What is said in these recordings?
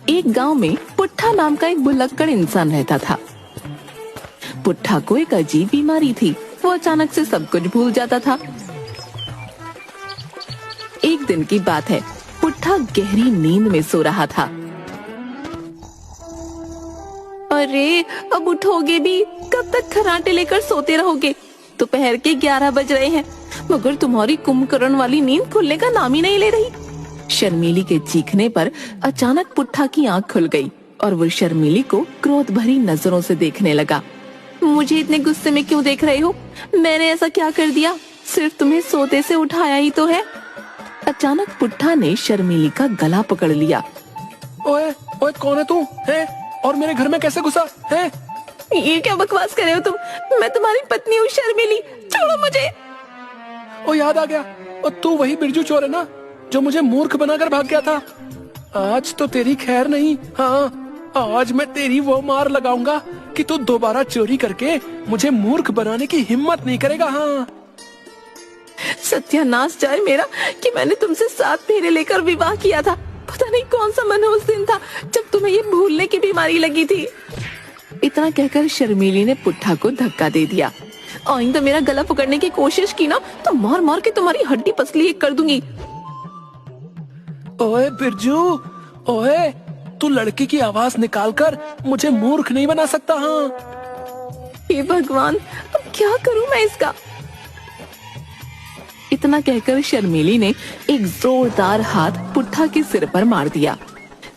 एक गांव में पुट्ठा नाम का एक भुलक्कड़ इंसान रहता था। पुट्ठा को एक अजीब बीमारी थी, वो अचानक से सब कुछ भूल जाता था। एक दिन की बात है, पुट्ठा गहरी नींद में सो रहा था। अरे अब उठोगे भी? कब तक खर्राटे लेकर सोते रहोगे? दोपहर के 11 बज रहे हैं, मगर तुम्हारी कुंभकर्ण वाली नींद खुलने का नाम ही नहीं ले रही। शर्मीली के चीखने पर अचानक पुट्ठा की आंख खुल गई और वो शर्मीली को क्रोध भरी नजरों से देखने लगा। मुझे इतने गुस्से में क्यों देख रहे हो? मैंने ऐसा क्या कर दिया? सिर्फ तुम्हें सोते से उठाया ही तो है। अचानक पुट्ठा ने शर्मीली का गला पकड़ लिया। ओए ओए, कौन है तू? है और मेरे घर में कैसे घुसा है? ये क्या बकवास कर रहे हो तुम? मैं तुम्हारी पत्नी हूँ शर्मीली, छोड़ो मुझे। ओ याद आ गया, और तू वही बिरजू चोर है ना जो मुझे मूर्ख बनाकर भाग गया था। आज तो तेरी खैर नहीं। हाँ, आज मैं तेरी वो मार लगाऊंगा कि तू दोबारा चोरी करके मुझे मूर्ख बनाने की हिम्मत नहीं करेगा। हाँ, सत्यानाश जाए मेरा कि मैंने तुमसे 7 फेरे लेकर विवाह किया था। पता नहीं कौन सा मनहूस दिन था जब तुम्हें ये भूलने की बीमारी लगी थी। इतना कहकर शर्मीली ने पुट्ठा को धक्का दे दिया। आइंदा मेरा गला पकड़ने की कोशिश की ना तो मार मार के तुम्हारी हड्डी पसली एक कर दूंगी। ओए बिरजू, ओए, तू लड़की की आवाज निकालकर मुझे मूर्ख नहीं बना सकता। हाँ, हे भगवान, अब क्या करूं मैं इसका? इतना कहकर शर्मीली ने एक जोरदार हाथ पुट्ठा के सिर पर मार दिया।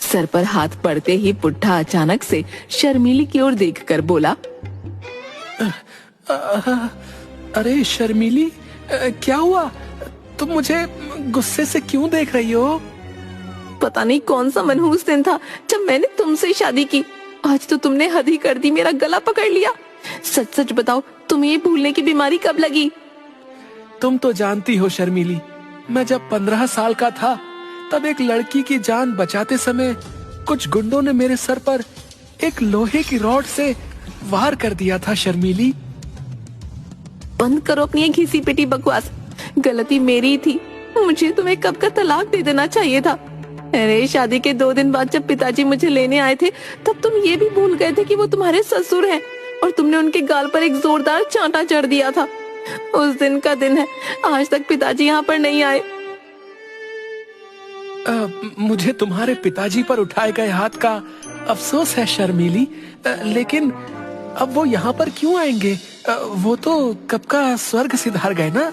सर पर हाथ पड़ते ही पुट्ठा अचानक से शर्मीली की ओर देखकर बोला, अरे शर्मीली, क्या हुआ? तुम मुझे गुस्से से क्यों देख रही हो? पता नहीं कौन सा मनहूस दिन था जब मैंने तुमसे शादी की। आज तो तुमने हद ही कर दी, मेरा गला पकड़ लिया। सच सच बताओ, तुम्हें ये भूलने की बीमारी कब लगी? तुम तो जानती हो शर्मीली, मैं जब 15 साल का था तब एक लड़की की जान बचाते समय कुछ गुंडों ने मेरे सर पर एक लोहे की रॉड से वार कर दिया था। शर्मीली, बंद करो अपनी ये घिसी पिटी बकवास। गलती मेरी ही थी, मुझे तुम्हें कब का तलाक दे देना चाहिए था। अरे शादी के 2 दिन बाद जब पिताजी मुझे लेने आए थे तब तुम ये भी भूल गए थे कि वो तुम्हारे ससुर हैं और तुमने उनके गाल पर एक जोरदार चांटा जड़ दिया था। उस दिन का दिन है, आज तक पिताजी यहाँ पर नहीं आए। मुझे तुम्हारे पिताजी पर उठाए गए हाथ का अफसोस है शर्मीली, लेकिन अब वो यहाँ पर क्यों आएंगे? वो तो कब का स्वर्ग सिधार गए ना।